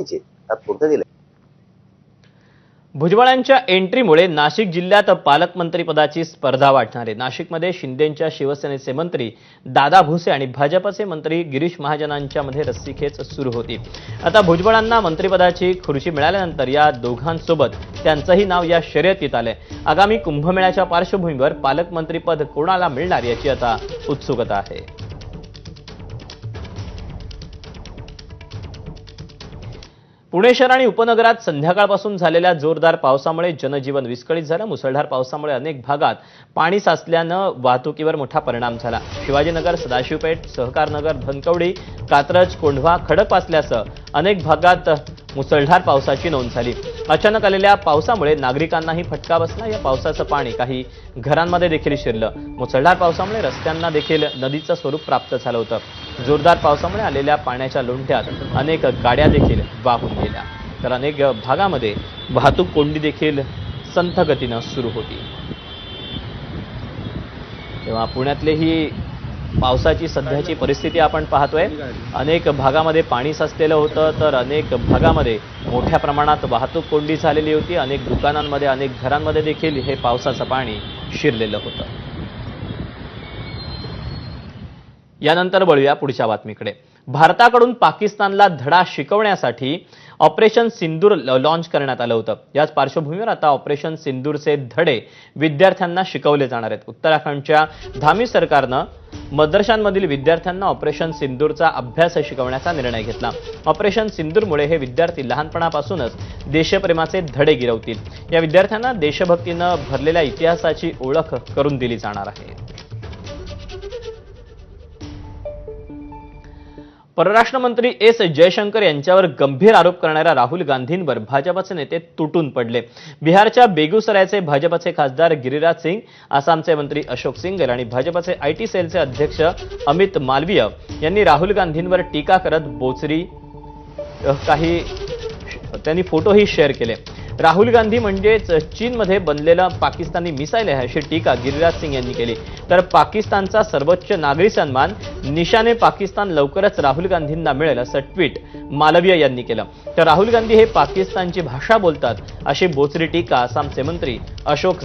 तात्पुरते दिले। भुजबळांच्या एंट्रीमुळे नाशिक जिल्ह्यात पालकमंत्रीपदाची स्पर्धा वाढणार आहे। नाशिकमध्ये शिंदेंच्या शिवसेनेचे मंत्री दादा भुसे आणि भाजपचे मंत्री गिरीश महाजनांच्या मध्ये रस्सीखेच सुरू होती। आता भुजबळांना मंत्रिपदाची खुर्ची मिळाल्यानंतर या दोघांसोबत त्यांचंही नाव या शर्यतीत आलंय। आगामी कुंभमेळ्याच्या पार्श्वभूमीवर पालकमंत्रीपद कोणाला मिळणार याची आता उत्सुकता आहे। पुणे शहर आणि उपनगरात संध्याकाळपासून झालेल्या जोरदार पावसामुळे जनजीवन विस्कळीत झालं। मुसळधार पावसामुळे अनेक भागात पाणी साचल्यानं वाहतुकीवर मोठा परिणाम झाला। शिवाजीनगर, सदाशिवपेठ, सहकारनगर, धनकवडी, कात्रज, कोंढवा, खडकवासल्यासह अनेक भागात मुसळधार पावसाची नोंद झाली। अचानक आलेल्या पावसामुळे नागरिकांनाही फटका बसला। या पावसाचं पाणी काही घरांमध्ये देखील शिरलं। मुसळधार पावसामुळे रस्त्यांना देखील नदीचं स्वरूप प्राप्त झालं होतं। जोरदार पावसामुळे आलेल्या पाण्याच्या लोंढ्यात अनेक गाड्या देखील वाहून गेल्या, तर अनेक भागामध्ये वाहतूक कोंडी देखील संथ गतीनं सुरू होती। तेव्हा पुण्यातले ही पावसाची सध्याची परिस्थिती आपण पाहतोय। अनेक भागामध्ये पाणी साचलेलं होतं, तर अनेक भागामध्ये मोठ्या प्रमाणात वाहतूक कोंडी झालेली होती। अनेक दुकानांमध्ये, अनेक घरांमध्ये देखील हे पावसाचं पाणी शिरलेलं होतं। यानंतर वळूया पुढच्या बातमीकडे। भारताकडून पाकिस्तानला धडा शिकवण्यासाठी ऑपरेशन सिंदूर लॉन्च करण्यात आलं होतं। याच पार्श्वभूमीवर आता ऑपरेशन सिंदूरचे धडे विद्यार्थ्यांना शिकवले जाणार आहेत। उत्तराखंडच्या धामी सरकारनं मदरशांमधील विद्यार्थ्यांना ऑपरेशन सिंदूरचा अभ्यास शिकवण्याचा निर्णय घेतला। ऑपरेशन सिंदूरमुळे हे विद्यार्थी लहानपणापासूनच देशप्रेमाचे धडे गिरवतील। या विद्यार्थ्यांना देशभक्तीनं भरलेल्या इतिहासाची ओळख करून दिली जाणार आहे। परराष्ट्र मंत्री एस जयशंकर यांच्यावर गंभीर आरोप करणाऱ्या राहुल गांधींवर भाजपचे नेते तुटून पडले। बिहारच्या बेगुसरायचे भाजपचे खासदार गिरिराज सिंग, आसामचे मंत्री अशोक सिंगल आणि भाजपचे आयटी सेलचे अध्यक्ष अमित मालवीय यांनी राहुल गांधींवर टीका करत बोचरी त्यांनी फोटोही शेअर केले। राहुल गांधी म्हणजेच चीनमध्ये बनलेला पाकिस्तानी मिसाईल आहे अशी टीका गिरिराज सिंग यांनी केली। तर पाकिस्तानचा सर्वोच्च नागरी सन्मान निशाने पाकिस्तान लवकरच राहुल गांधींना मिळेल असं ट्विट मालवीय यांनी केलं। तर राहुल गांधी हे पाकिस्तानची भाषा बोलतात अशी बोचरी टीका आसामचे मंत्री अशोक